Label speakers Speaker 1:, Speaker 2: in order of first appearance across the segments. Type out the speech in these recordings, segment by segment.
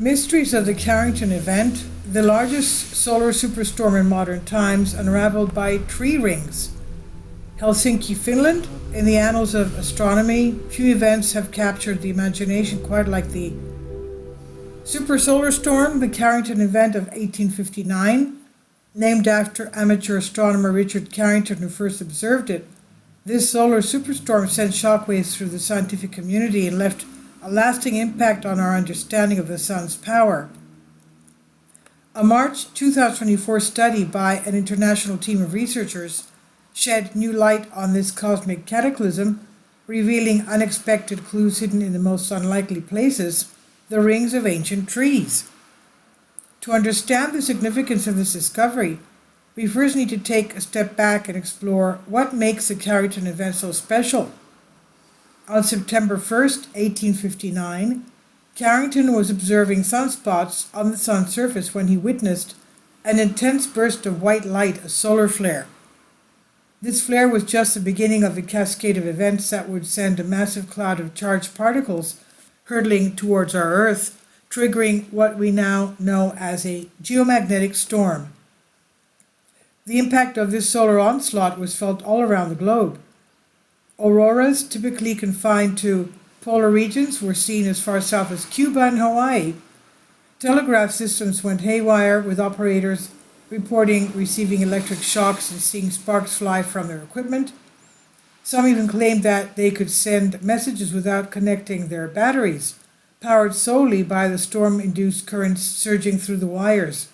Speaker 1: Mysteries of the Carrington event, the largest solar superstorm in modern times, unraveled by tree rings. Helsinki, Finland. In the annals of astronomy, few events have captured the imagination quite like the super solar storm, the Carrington event of 1859. Named after amateur astronomer Richard Carrington, who first observed it, this solar superstorm sent shockwaves through the scientific community and left a lasting impact on our understanding of the sun's power. A March 2024 study by an international team of researchers shed new light on this cosmic cataclysm, revealing unexpected clues hidden in the most unlikely places, the rings of ancient trees. To understand the significance of this discovery, we first need to take a step back and explore what makes the Carrington event so special. On September 1st, 1859, Carrington was observing sunspots on the sun's surface when he witnessed an intense burst of white light, a solar flare. This flare was just the beginning of the cascade of events that would send a massive cloud of charged particles hurtling towards our Earth, triggering what we now know as a geomagnetic storm. The impact of this solar onslaught was felt all around the globe. Auroras, typically confined to polar regions, were seen as far south as Cuba and Hawaii. Telegraph systems went haywire, with operators reporting receiving electric shocks and seeing sparks fly from their equipment. Some even claimed that they could send messages without connecting their batteries, powered solely by the storm-induced currents surging through the wires.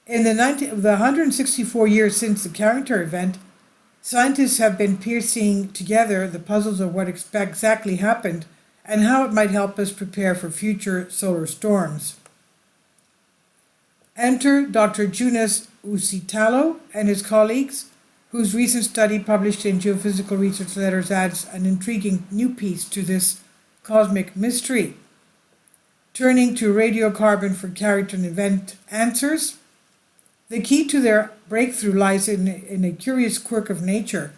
Speaker 1: In the 164 years since the Carrington event, scientists have been piecing together the puzzles of what exactly happened and how it might help us prepare for future solar storms. Enter Dr. Jonas Uusitalo and his colleagues, whose recent study published in Geophysical Research Letters adds an intriguing new piece to this cosmic mystery. Turning to radiocarbon for Carrington event answers, the key to their breakthrough lies in a curious quirk of nature,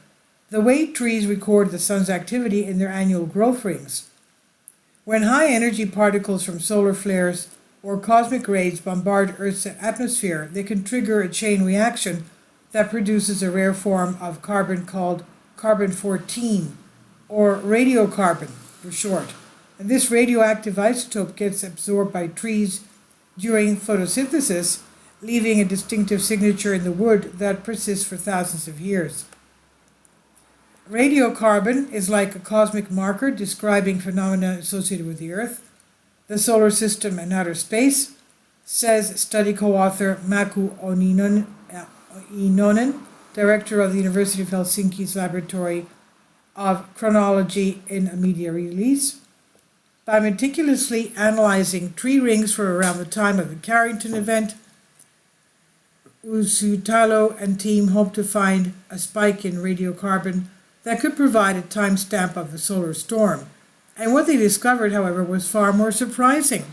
Speaker 1: the way trees record the sun's activity in their annual growth rings. When high-energy particles from solar flares or cosmic rays bombard Earth's atmosphere, they can trigger a chain reaction that produces a rare form of carbon called carbon-14, or radiocarbon for short. And this radioactive isotope gets absorbed by trees during photosynthesis, leaving a distinctive signature in the wood that persists for thousands of years. Radiocarbon is like a cosmic marker describing phenomena associated with the Earth, the solar system, and outer space, says study co-author Maku Inonen, director of the University of Helsinki's Laboratory of Chronology, in a media release. By meticulously analyzing tree rings for around the time of the Carrington event, Uusitalo and team hope to find a spike in radiocarbon that could provide a timestamp of the solar storm. And what they discovered, however, was far more surprising.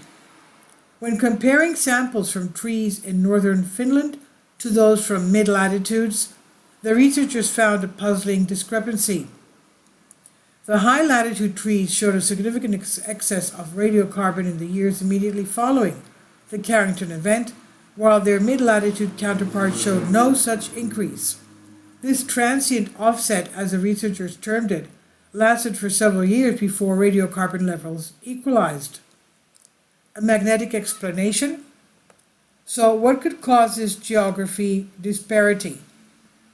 Speaker 1: When comparing samples from trees in northern Finland to those from mid-latitudes, the researchers found a puzzling discrepancy. The high-latitude trees showed a significant excess of radiocarbon in the years immediately following the Carrington event, while their mid-latitude counterparts showed no such increase. This transient offset, as the researchers termed it, lasted for several years before radiocarbon levels equalized. A magnetic explanation? So what could cause this geography disparity?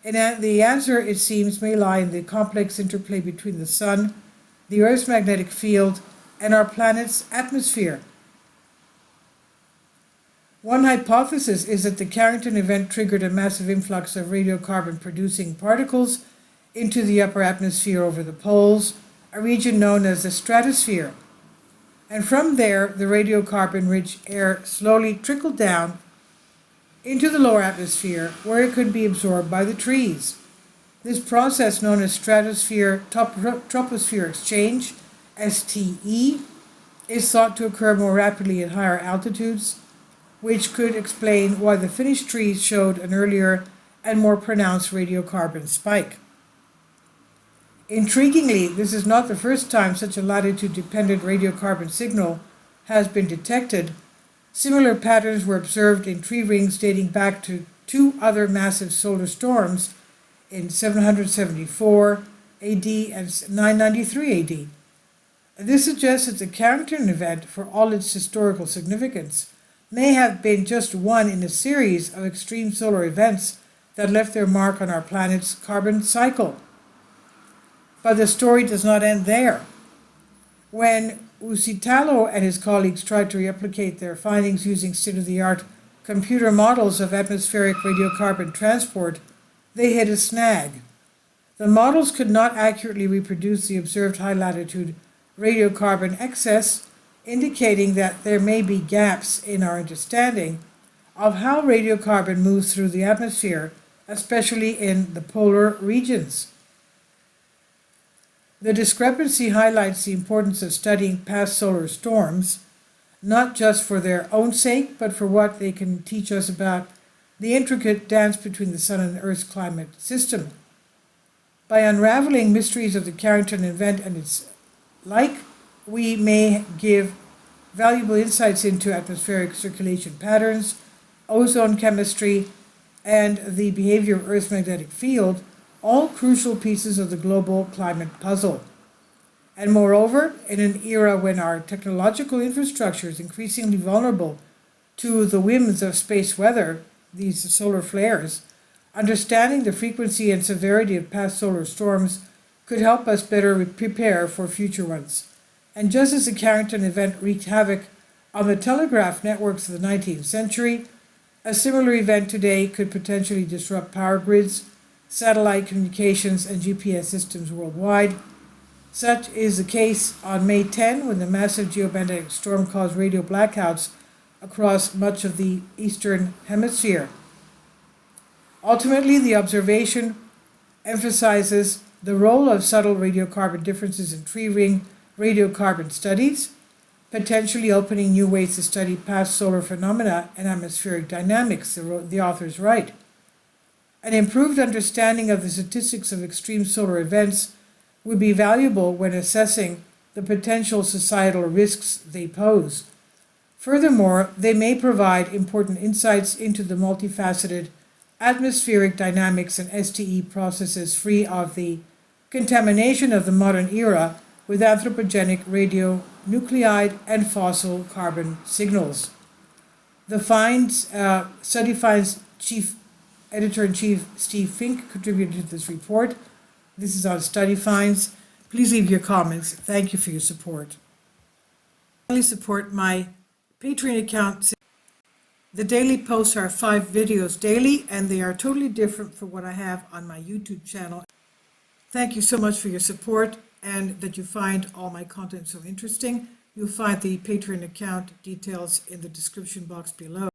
Speaker 1: And the answer, it seems, may lie in the complex interplay between the sun, the Earth's magnetic field, and our planet's atmosphere. One hypothesis is that the Carrington event triggered a massive influx of radiocarbon-producing particles into the upper atmosphere over the poles, a region known as the stratosphere. And from there, the radiocarbon-rich air slowly trickled down into the lower atmosphere, where it could be absorbed by the trees. This process, known as stratosphere-troposphere exchange, STE, is thought to occur more rapidly at higher altitudes, which could explain why the Finnish trees showed an earlier and more pronounced radiocarbon spike. Intriguingly, this is not the first time such a latitude-dependent radiocarbon signal has been detected, similar patterns were observed in tree rings dating back to two other massive solar storms in 774 AD and 993 AD. This suggests that the Carrington event, for all its historical significance, may have been just one in a series of extreme solar events that left their mark on our planet's carbon cycle. But the story does not end there. When Usitalo and his colleagues tried to replicate their findings using state-of-the-art computer models of atmospheric radiocarbon transport, they hit a snag. The models could not accurately reproduce the observed high-latitude radiocarbon excess, indicating that there may be gaps in our understanding of how radiocarbon moves through the atmosphere, especially in the polar regions. The discrepancy highlights the importance of studying past solar storms, not just for their own sake, but for what they can teach us about the intricate dance between the Sun and Earth's climate system. By unraveling mysteries of the Carrington event and its like, we may give valuable insights into atmospheric circulation patterns, ozone chemistry, and the behavior of Earth's magnetic field, all crucial pieces of the global climate puzzle. And moreover, in an era when our technological infrastructure is increasingly vulnerable to the whims of space weather, these solar flares, understanding the frequency and severity of past solar storms could help us better prepare for future ones. And just as the Carrington event wreaked havoc on the telegraph networks of the 19th century, a similar event today could potentially disrupt power grids, satellite communications, and GPS systems worldwide. Such is the case on May 10, when the massive geomagnetic storm caused radio blackouts across much of the eastern hemisphere. Ultimately, the observation emphasizes the role of subtle radiocarbon differences in tree ring radiocarbon studies, potentially opening new ways to study past solar phenomena and atmospheric dynamics, the authors write. An improved understanding of the statistics of extreme solar events would be valuable when assessing the potential societal risks they pose. Furthermore, they may provide important insights into the multifaceted atmospheric dynamics and STE processes free of the contamination of the modern era with anthropogenic radionuclide and fossil carbon signals. The study finds Chief Editor-in-Chief Steve Fink contributed to this report. This is on study finds. Please leave your comments. Thank you for your support. Please support my Patreon account. The daily posts are 5 videos daily, and they are totally different from what I have on my YouTube channel. Thank you so much for your support and that you find all my content so interesting. You'll find the Patreon account details in the description box below.